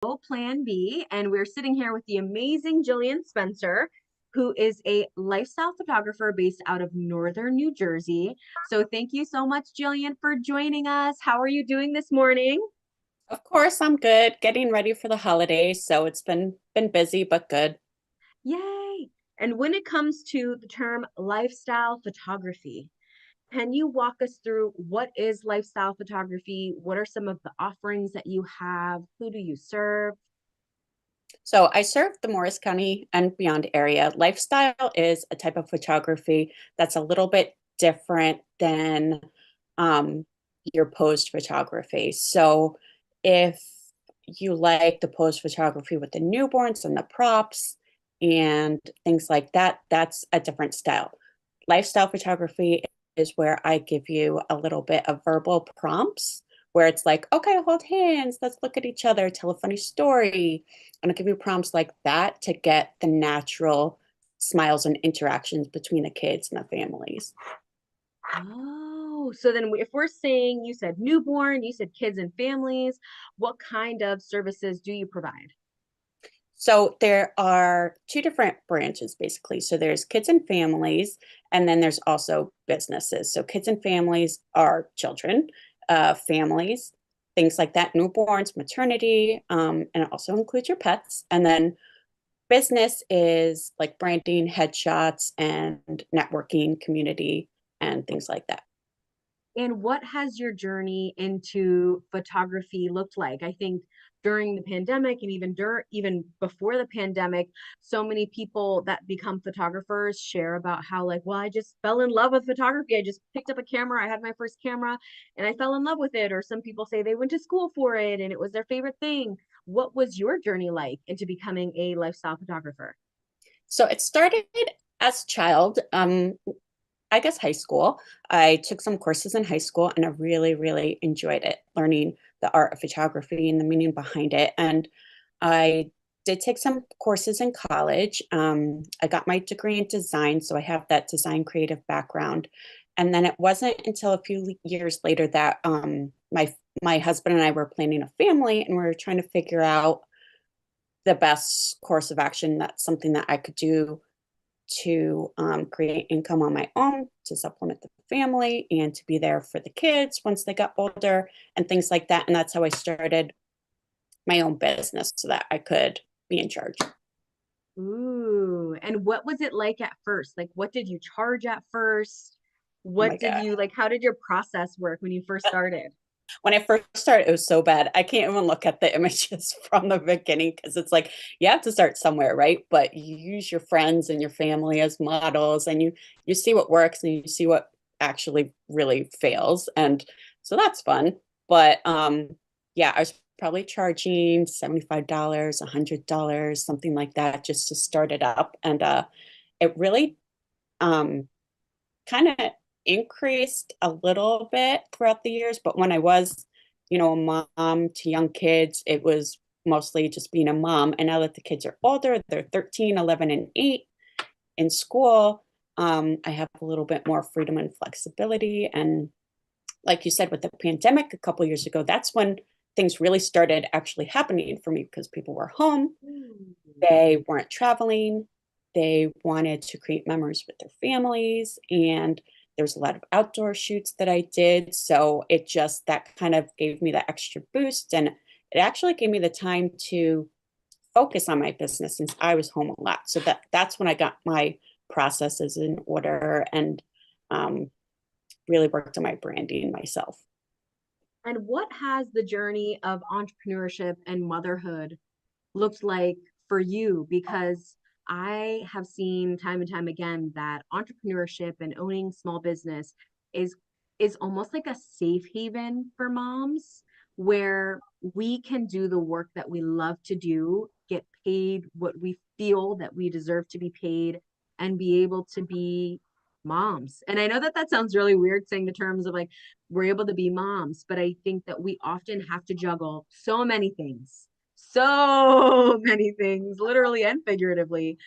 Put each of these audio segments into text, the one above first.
Plan B, and we're sitting here with the amazing Jillian Spencer, who is a lifestyle photographer based out of northern New Jersey. So thank you so much, Jillian, for joining us. How are you doing this morning? Of course, I'm good. Getting ready for the holidays, so it's been busy but good. Yay! And when it comes to the term lifestyle photography, can you walk us through what is lifestyle photography? What are some of the offerings that you have? Who do you serve? So I serve the Morris County and beyond area. Lifestyle is a type of photography that's a little bit different than um, your posed photography. So if you like the posed photography with the newborns and the props and things like that, that's a different style. Lifestyle photography is where I give you a little bit of verbal prompts where it's like, okay, hold hands, let's look at each other, tell a funny story. And I'll give you prompts like that to get the natural smiles and interactions between the kids and the families. Oh, so then if we're saying you said newborn, you said kids and families, what kind of services do you provide? So there are two different branches basically. So there's kids and families, and then there's also businesses. So kids and families are children, families, things like that, newborns, maternity, and it also includes your pets. And then business is like branding, headshots, and networking, community, and things like that. And what has your journey into photography looked like? I think during the pandemic and even before the pandemic, so many people that become photographers share about how like, well, I just fell in love with photography. I just picked up a camera. I had my first camera and I fell in love with it. Or some people say they went to school for it and it was their favorite thing. What was your journey like into becoming a lifestyle photographer? So it started as a child. I guess high school. I took some courses in high school and I really, really enjoyed it, learning the art of photography and the meaning behind it. And I did take some courses in college. I got my degree in design, so I have that design creative background. And then it wasn't until a few years later that my husband and I were planning a family and we were trying to figure out the best course of action. That's something that I could do to create income on my own to supplement the family and to be there for the kids once they got older and things like that. And that's how I started my own business so that I could be in charge. Ooh, and what was it like at first? Like, what did you charge at first? Oh What my did God. you like? How did your process work when you first started? When I first started, it was so bad. I can't even look at the images from the beginning because it's like you have to start somewhere, right? But you use your friends and your family as models and you see what works and you see what actually really fails. And so that's fun. But yeah, I was probably charging $75, $100, something like that, just to start it up. And it really um kind of increased a little bit throughout the years, but when I was, a mom to young kids, it was mostly just being a mom. And now that the kids are older, they're 13, 11, and 8 in school, I have a little bit more freedom and flexibility. And like you said, with the pandemic a couple years ago, that's when things really started actually happening for me because people were home, Ooh. they weren't traveling. They wanted to create memories with their families. And there was a lot of outdoor shoots that I did. So it just, that kind of gave me the extra boost. And it actually gave me the time to focus on my business since I was home a lot. So that's when I got my processes in order and um, really worked on my branding myself. And what has the journey of entrepreneurship and motherhood looked like for you? Because I have seen time and time again that entrepreneurship and owning small business is is almost like a safe haven for moms where we can do the work that we love to do, get paid what we feel that we deserve to be paid, and be able to be moms. And I know that that sounds really weird saying the terms of like we're able to be moms, but I think that we often have to juggle so many things, literally and figuratively,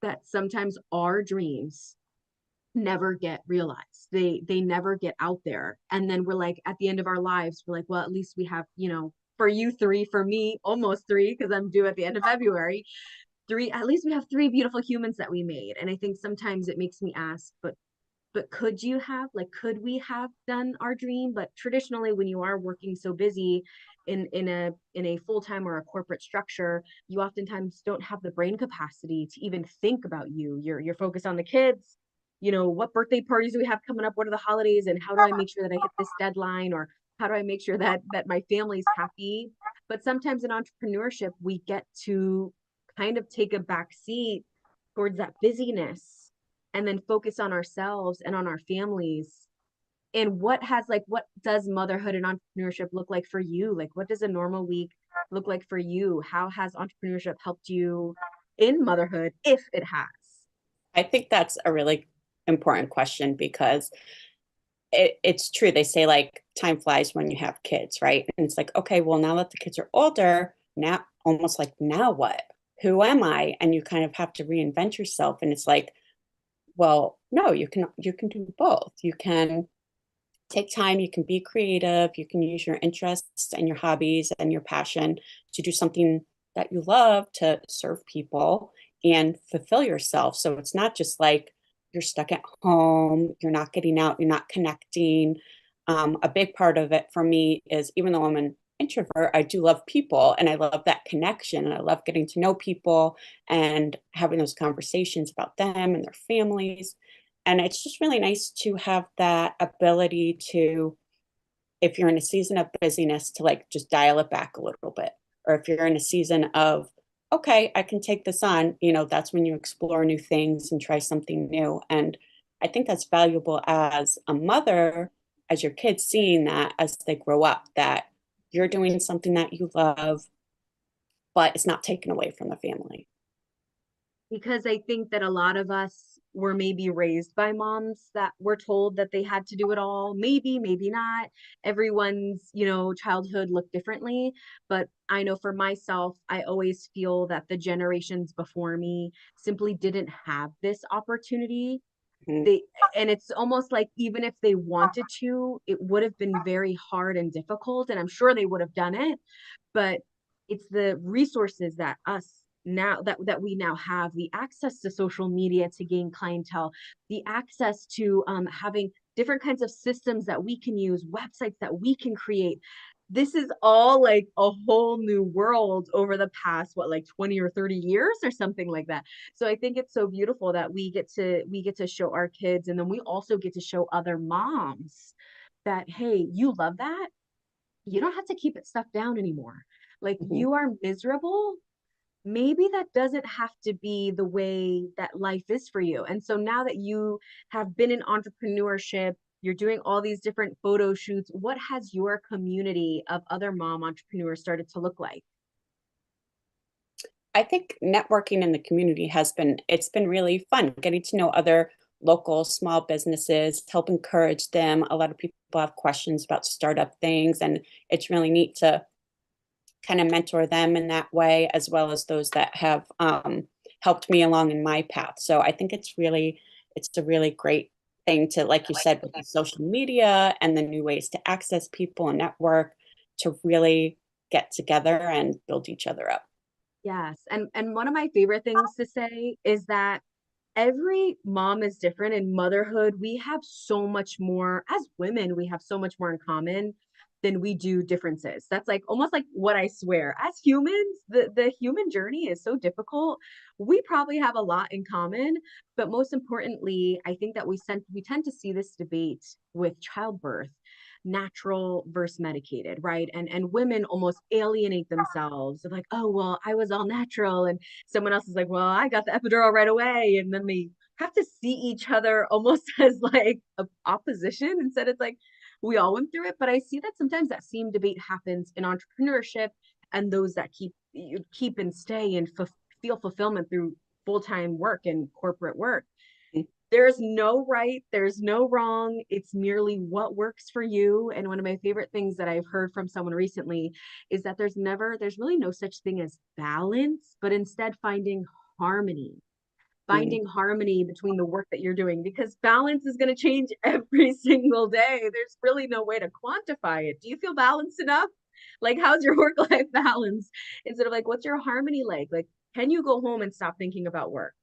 that sometimes our dreams never get realized. They never get out there. And then we're like at the end of our lives, we're like, well, at least we have, For you, three. For me, almost three, because I'm due at the end of February. Three, at least we have three beautiful humans that we made. And I think sometimes it makes me ask, but could you have, like, could we have done our dream? But traditionally, when you are working so busy in a full-time or a corporate structure, you oftentimes don't have the brain capacity to even think about you. You're focused on the kids. What birthday parties do we have coming up? What are the holidays? And how do I make sure that I hit this deadline? Or how do I make sure that my family's happy? But sometimes in entrepreneurship, we get to kind of take a back seat towards that busyness and then focus on ourselves and on our families. And what does motherhood and entrepreneurship look like for you? Like, what does a normal week look like for you? How has entrepreneurship helped you in motherhood, if it has? I think that's a really important question because it's true. They say like time flies when you have kids, right? And it's like, okay, well, now that the kids are older, now almost like, now what? Who am I? And you kind of have to reinvent yourself. And it's like, well, no, you can do both. You can take time, you can be creative, you can use your interests and your hobbies and your passion to do something that you love to serve people and fulfill yourself. So it's not just like you're stuck at home, you're not getting out, you're not connecting. A big part of it for me is, even though I'm an introvert, I do love people and I love that connection and I love getting to know people and having those conversations about them and their families. And it's just really nice to have that ability to, if you're in a season of busyness, to like just dial it back a little bit. Or if you're in a season of, okay, I can take this on, that's when you explore new things and try something new. And I think that's valuable as a mother, as your kids seeing that as they grow up, that you're doing something that you love, but it's not taken away from the family. Because I think that a lot of us were maybe raised by moms that were told that they had to do it all. Maybe, maybe not. Everyone's, childhood looked differently. But I know for myself, I always feel that the generations before me simply didn't have this opportunity. Mhm. They, and it's almost like even if they wanted to, it would have been very hard and difficult. And I'm sure they would have done it, but it's the resources that us now that we now have, the access to social media to gain clientele, the access to having different kinds of systems that we can use, websites that we can create. This is all like a whole new world over the past, what, like 20 or 30 years or something like that. So I think it's so beautiful that we get to show our kids, and then we also get to show other moms that, hey, you love that, you don't have to keep it stuffed down anymore. Like, Mhm. you are miserable. Maybe that doesn't have to be the way that life is for you. And so now that you have been in entrepreneurship, you're doing all these different photo shoots, what has your community of other mom entrepreneurs started to look like? I think networking in the community it's been really fun getting to know other local small businesses, help encourage them. A lot of people have questions about startup things, and it's really neat to kind of mentor them in that way, as well as those that have helped me along in my path. So I think it's a really great thing to, like you said, with the social media and the new ways to access people and network, to really get together and build each other up. Yes. And one of my favorite things to say is that every mom is different. In motherhood, we have so much more, as women, we have so much more in common than we do differences. That's like almost like what I swear. As humans, the human journey is so difficult. We probably have a lot in common, but most importantly, I think that we tend to see this debate with childbirth, natural versus medicated, right? And women almost alienate themselves of like, oh, well, I was all natural, and someone else is like, well, I got the epidural right away. And then they have to see each other almost as like a opposition, instead it's like we all went through it. But I see that sometimes that same debate happens in entrepreneurship, and those that keep and stay and feel fulfillment through full-time work and corporate work. There's no right, there's no wrong. It's merely what works for you. And one of my favorite things that I've heard from someone recently is that there's really no such thing as balance, but instead Mhm. finding harmony between the work that you're doing, because balance is going to change every single day. There's really no way to quantify it. Do you feel balanced enough? Like, how's your work-life balance? Instead of like, what's your harmony like? Like, can you go home and stop thinking about work?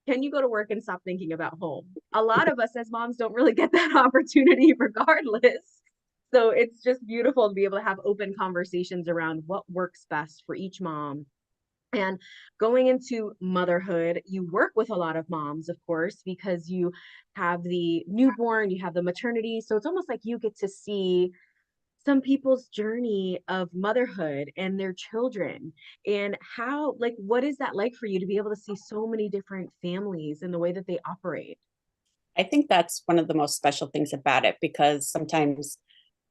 Can you go to work and stop thinking about home? A lot of us as moms don't really get that opportunity regardless. So it's just beautiful to be able to have open conversations around what works best for each mom. And going into motherhood, you work with a lot of moms, of course, because you have the newborn, you have the maternity. So it's almost like you get to see some people's journey of motherhood and their children, and how, like, what is that like for you to be able to see so many different families and the way that they operate? I think that's one of the most special things about it, because sometimes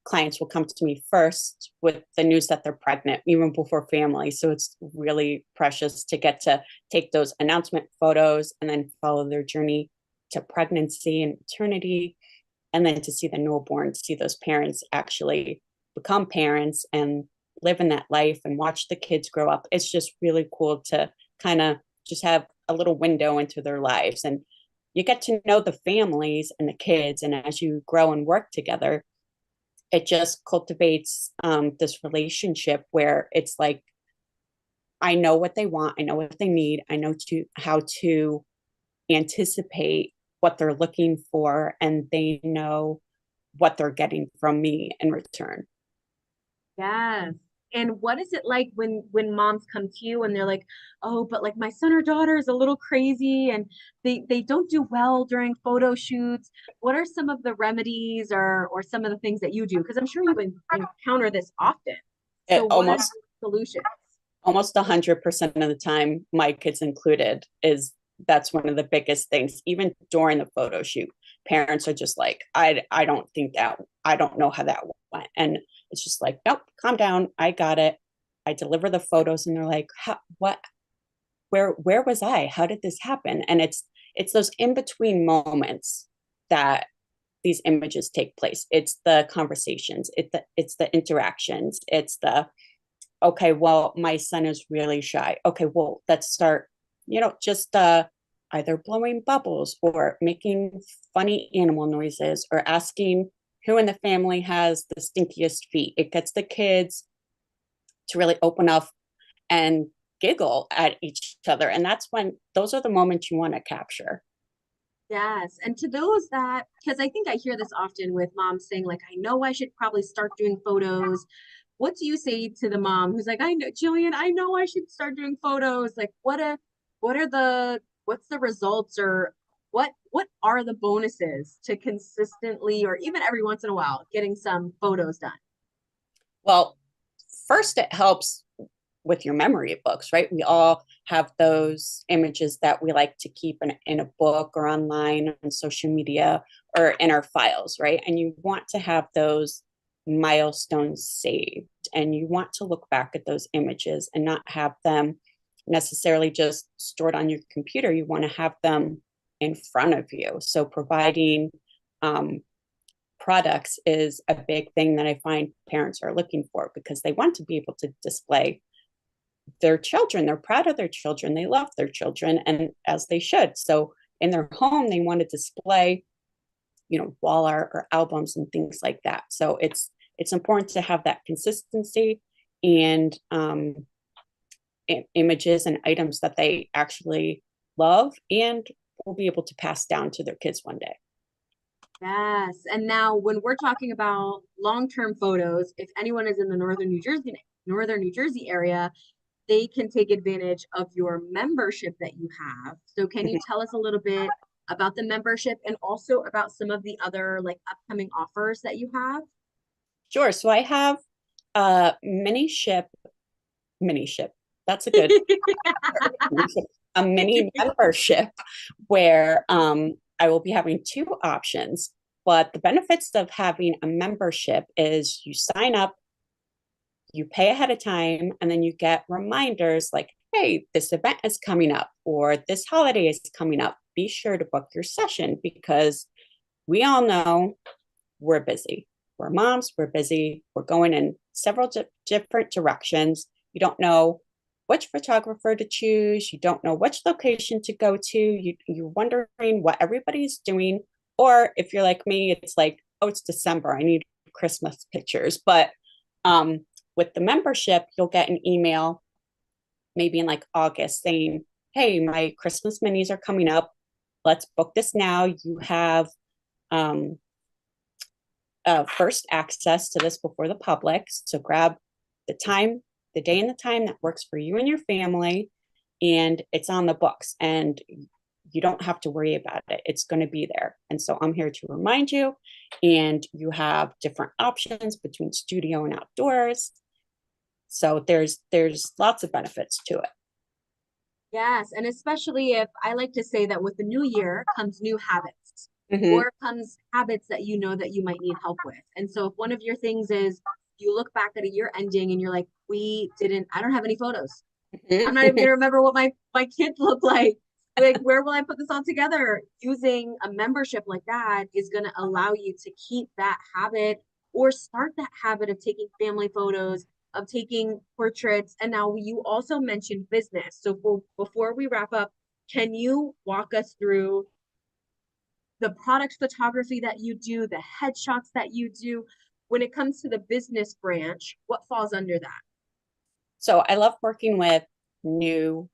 clients will come to me first with the news that they're pregnant, even before family. So it's really precious to get to take those announcement photos and then follow their journey to pregnancy and maternity, and then to see the newborn, see those parents actually become parents and live in that life and watch the kids grow up. It's just really cool to kind of just have a little window into their lives, and you get to know the families and the kids. And as you grow and work together, it just cultivates this relationship where it's like, I know what they want, I know what they need, I know to how to anticipate what they're looking for, and they know what they're getting from me in return. Yes. And what is it like when moms come to you and they're like, "Oh, but like my son or daughter is a little crazy and they don't do well during photo shoots." What are some of the remedies or some of the things that you do? Because I'm sure you encounter this often. So It what are the solutions? almost 100% of the time, my kids included, is that's one of the biggest things. Even during the photo shoot, parents are just like, I don't think that, I don't know how that went. And it's just like, nope, calm down, I got it. I deliver the photos and they're like, what, where was I? How did this happen? And it's those in between moments that these images take place. It's the conversations, it's the interactions, it's the, okay, well, my son is really shy. Okay, well, let's start, just either blowing bubbles or making funny animal noises or asking who in the family has the stinkiest feet. It gets the kids to really open up and giggle at each other. And that's when those are the moments you want to capture. Yes. And to those that, because I think I hear this often with moms saying, like, I know I should probably start doing photos. What do you say to the mom who's like, I know, Jillian, I know I should start doing photos. Like, what's the results, or what are the bonuses to consistently, or even every once in a while, getting some photos done? Well, first, it helps with your memory books, right? We all have those images that we like to keep in a book or online on social media or in our files, right? And you want to have those milestones saved, and you want to look back at those images and not have them necessarily just stored on your computer. You want to have them in front of you. So providing um, products is a big thing that I find parents are looking for, because they want to be able to display their children. They're proud of their children. They love their children, and as they should. So in their home, they want to display, wall art or albums and things like that. So it's important to have that consistency and images and items that they actually love and will be able to pass down to their kids one day. Yes. And now when we're talking about long-term photos, if anyone is in the northern New Jersey area, they can take advantage of your membership that you have. So can you tell us a little bit about the membership and also about some of the other like upcoming offers that you have? Sure. So I have mini ship. That's a good a mini membership where I will be having two options. But the benefits of having a membership is you sign up, you pay ahead of time, and then you get reminders like, hey, this event is coming up or this holiday is coming up. Be sure to book your session, because we all know we're busy. We're moms, we're busy, we're going in several different directions. You don't know which photographer to choose, you don't know which location to go to, you're wondering what everybody's doing. Or if you're like me, it's like, oh, it's December, I need Christmas pictures. But with the membership, you'll get an email maybe in like August saying, hey, my Christmas minis are coming up. Let's book this now. You have um, first access to this before the public. So grab the time, the day and the time that works for you and your family, and it's on the books. And you don't have to worry about it. It's going to be there. And so I'm here to remind you. And you have different options between studio and outdoors. So there's lots of benefits to it. Yes, and especially if I like to say that with the new year comes new habits, Mm-hmm. or comes habits that you know that you might need help with. And so if one of your things is you look back at a year ending and you're like, I don't have any photos. I'm not even Mm-hmm. gonna remember what my kids look like. Like, where will I put this all together? Using a membership like that is gonna allow you to keep that habit or start that habit of taking family photos, of taking portraits. And now you also mentioned business. So before we wrap up, can you walk us through the product photography that you do, the headshots that you do? When it comes to the business branch, what falls under that? So I love working with new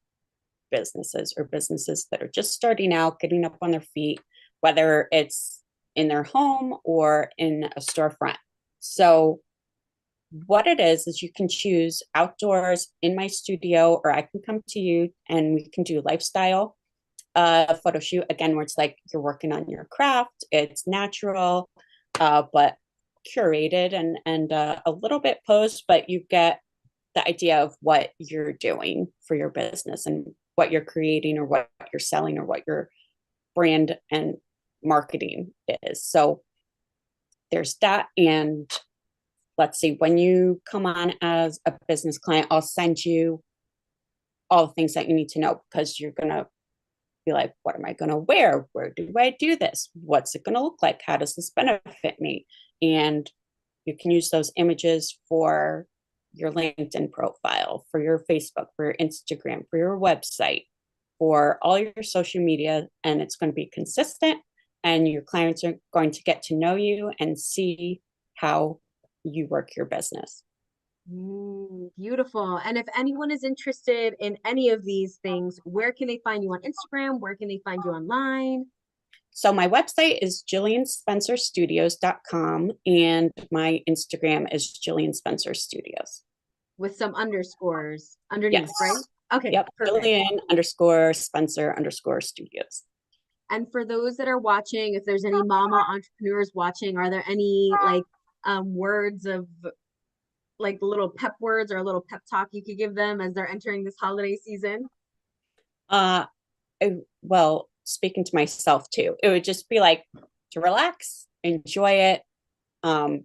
businesses or businesses that are just starting out, getting up on their feet, whether it's in their home or in a storefront. So what it is you can choose outdoors in my studio, or I can come to you and we can do lifestyle photo shoot again, where it's like you're working on your craft. It's natural, but curated and a little bit posed, but you get the idea of what you're doing for your business and what you're creating or what you're selling or what your brand and marketing is. So there's that. And let's see, when you come on as a business client, I'll send you all the things that you need to know, because you're going to be like, what am I going to wear? Where do I do this? What's it going to look like? How does this benefit me? And you can use those images for your LinkedIn profile, for your Facebook, for your Instagram, for your website, for all your social media. And it's going to be consistent. And your clients are going to get to know you and see how you work your business. Beautiful. And if anyone is interested in any of these things, where can they find you on Instagram? Where can they find you online? So my website is jillianspencerstudios.com and my Instagram is Jillian Spencer Studios. With some underscores underneath, right? Yes. Okay, Yep. perfect. Jillian underscore Spencer underscore studios. And for those that are watching, if there's any mama entrepreneurs watching, are there any like words of like little pep words or a little pep talk you could give them as they're entering this holiday season? Uh, well, speaking to myself too, it would just be like to relax, enjoy it. You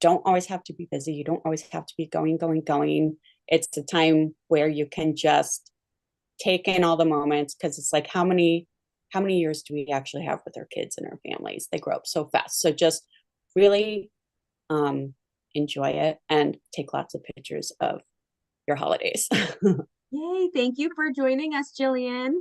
don't always have to be busy. You don't always have to be going, going, going. It's a time where you can just take in all the moments, because it's like how many years do we actually have with our kids and our families? They grow up so fast. So just really um, enjoy it and take lots of pictures of your holidays. Yay, thank you for joining us, Jillian.